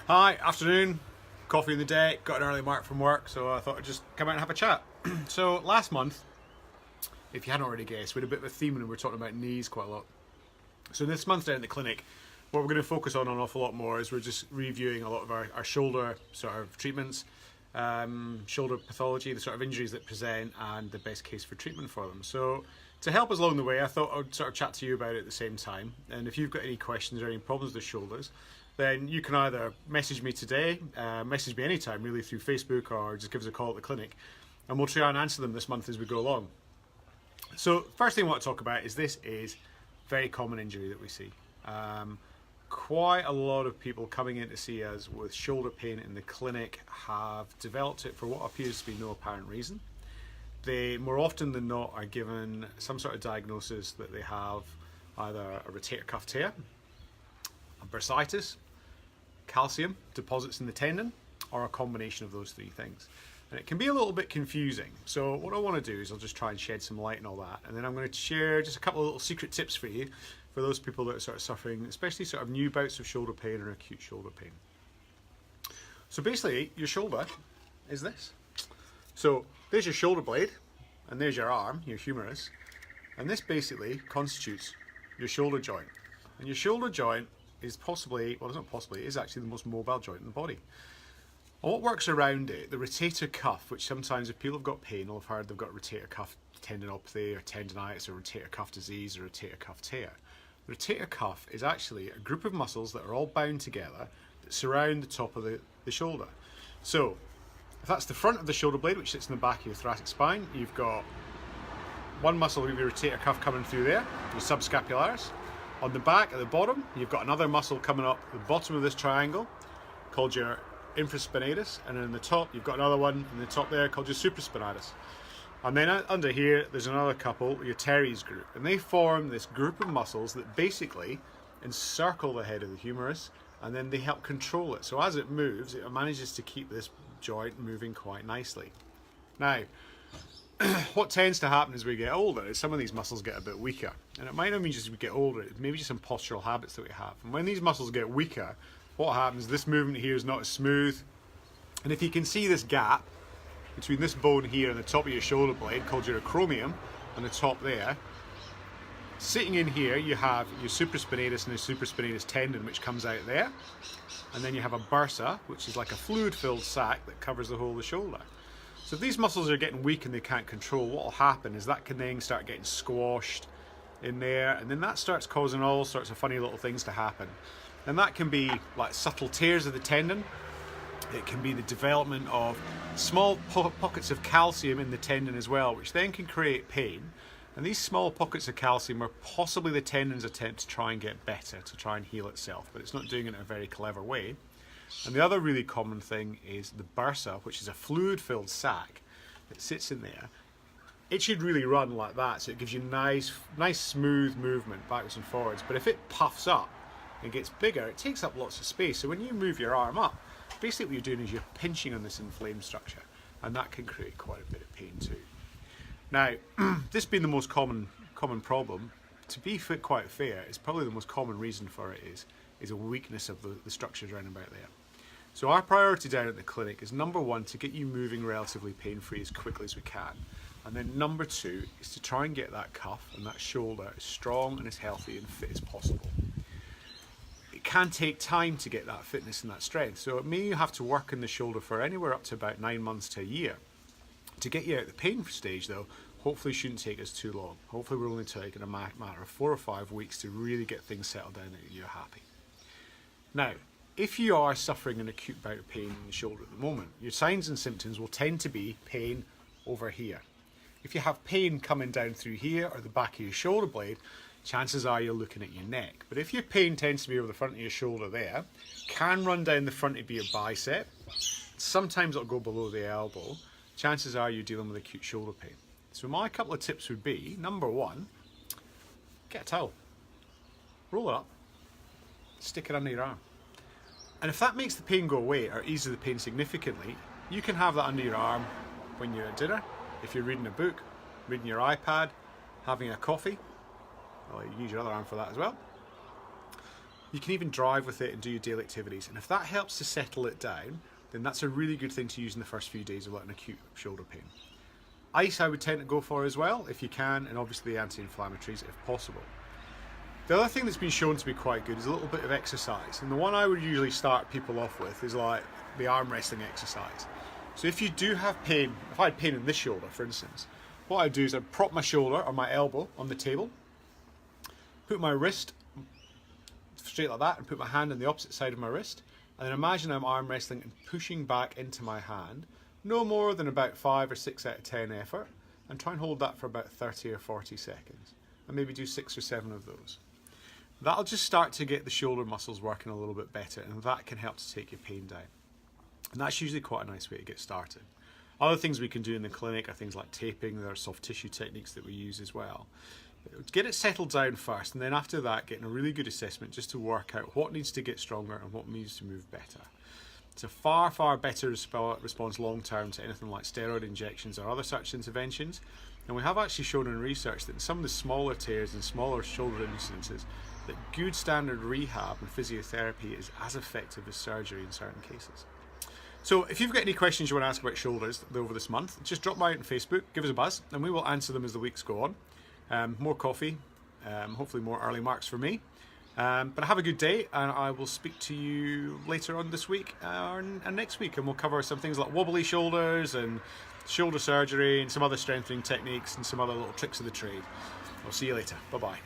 Hi, afternoon, coffee in the day, got an early mark from work, so I thought I'd just come out and have a chat. So last month, if you hadn't already guessed, we had a bit of a theme and we were talking about knees quite a lot. So this month down at the clinic, what we're going to focus on an awful lot more is we're just reviewing a lot of our shoulder sort of treatments, shoulder pathology, the sort of injuries that present and the best case for treatment for them. So to help us along the way, I thought I'd sort of chat to you about it at the same time. And if you've got any questions or any problems with the shoulders, then you can either message me today, message me anytime really through Facebook, or just give us a call at the clinic, and we'll try and answer them this month as we go along. So first thing I want to talk about is this is very common injury that we see. Quite a lot of people coming in to see us with shoulder pain in the clinic have developed it for what appears to be no apparent reason. They more often than not are given some sort of diagnosis that they have either a rotator cuff tear, a bursitis, calcium deposits in the tendon, or a combination of those three things. And it can be a little bit confusing. So what I want to do is I'll just try and shed some light on all that, and then I'm going to share just a couple of little secret tips for you for those people that are sort of suffering, especially sort of new bouts of shoulder pain or acute shoulder pain. So basically, your shoulder is this. So there's your shoulder blade, and there's your arm, your humerus, and this basically constitutes your shoulder joint. And your shoulder joint is possibly, well, it's not possibly, it is actually the most mobile joint in the body. And what works around it, the rotator cuff, which sometimes if people have got pain, will have heard they've got rotator cuff tendinopathy or tendinitis or rotator cuff disease or rotator cuff tear. The rotator cuff is actually a group of muscles that are all bound together that surround the top of the shoulder. So if that's the front of the shoulder blade, which sits in the back of your thoracic spine, you've got one muscle with your rotator cuff coming through there, your subscapularis. On the back, at the bottom, you've got another muscle coming up the bottom of this triangle called your infraspinatus, and then in the top you've got another one in the top there called your supraspinatus. And then under here there's another couple, your teres group, and they form this group of muscles that basically encircle the head of the humerus, and then they help control it. So as it moves, it manages to keep this joint moving quite nicely. Now, what tends to happen as we get older is some of these muscles get a bit weaker, and it might not mean just as we get older, it's maybe just some postural habits that we have. And when these muscles get weaker, what happens, this movement here is not as smooth, and if you can see this gap between this bone here and the top of your shoulder blade called your acromion on the top there, sitting in here you have your supraspinatus and the supraspinatus tendon which comes out there, and then you have a bursa, which is like a fluid filled sac that covers the whole of the shoulder. So if these muscles are getting weak and they can't control, what will happen is that can then start getting squashed in there, and then that starts causing all sorts of funny little things to happen. And that can be like subtle tears of the tendon. It can be the development of small pockets of calcium in the tendon as well, which then can create pain. And these small pockets of calcium are possibly the tendon's attempt to try and get better, to try and heal itself, but it's not doing it in a very clever way. And the other really common thing is the bursa, which is a fluid-filled sac that sits in there. It should really run like that, so it gives you nice smooth movement backwards and forwards. But if it puffs up and gets bigger, it takes up lots of space. So when you move your arm up, basically what you're doing is you're pinching on this inflamed structure, and that can create quite a bit of pain too. Now, this being the most common problem, to be quite fair, it's probably the most common reason for it is a weakness of the structures around about there. So our priority down at the clinic is number one, to get you moving relatively pain-free as quickly as we can. And then number two is to try and get that cuff and that shoulder as strong and as healthy and fit as possible. It can take time to get that fitness and that strength. So it may have to work in the shoulder for anywhere up to about 9 months to a year. To get you out of the pain stage though, hopefully shouldn't take us too long. Hopefully we're only taking a matter of 4 or 5 weeks to really get things settled down and you're happy. Now, if you are suffering an acute bout of pain in the shoulder at the moment, your signs and symptoms will tend to be pain over here. If you have pain coming down through here or the back of your shoulder blade, chances are you're looking at your neck. But if your pain tends to be over the front of your shoulder there, can run down the front of your bicep, sometimes it'll go below the elbow, chances are you're dealing with acute shoulder pain. So my couple of tips would be, number one, get a towel, roll it up, stick it under your arm. And if that makes the pain go away or eases the pain significantly, you can have that under your arm when you're at dinner, if you're reading a book, reading your iPad, having a coffee. Well, you can use your other arm for that as well. You can even drive with it and do your daily activities. And if that helps to settle it down, then that's a really good thing to use in the first few days of an acute shoulder pain. Ice I would tend to go for as well, if you can, and obviously anti-inflammatories if possible. The other thing that's been shown to be quite good is a little bit of exercise. And the one I would usually start people off with is like the arm wrestling exercise. So if you do have pain, if I had pain in this shoulder, for instance, what I do is I prop my shoulder or my elbow on the table, put my wrist straight like that, and put my hand on the opposite side of my wrist, and then imagine I'm arm wrestling and pushing back into my hand, no more than about 5 or 6 out of 10 effort, and try and hold that for about 30 or 40 seconds, and maybe do 6 or 7 of those. That'll just start to get the shoulder muscles working a little bit better, and that can help to take your pain down. And that's usually quite a nice way to get started. Other things we can do in the clinic are things like taping. There are soft tissue techniques that we use as well. Get it settled down first, and then after that getting a really good assessment just to work out what needs to get stronger and what needs to move better. It's a far, far better response long term to anything like steroid injections or other such interventions. And we have actually shown in research that in some of the smaller tears and smaller shoulder instances, that good standard rehab and physiotherapy is as effective as surgery in certain cases. So if you've got any questions you want to ask about shoulders over this month, just drop by out on Facebook, give us a buzz, and we will answer them as the weeks go on. More coffee, hopefully more early marks for me. But have a good day, and I will speak to you later on this week and next week, and we'll cover some things like wobbly shoulders and shoulder surgery and some other strengthening techniques and some other little tricks of the trade. I'll see you later. Bye-bye.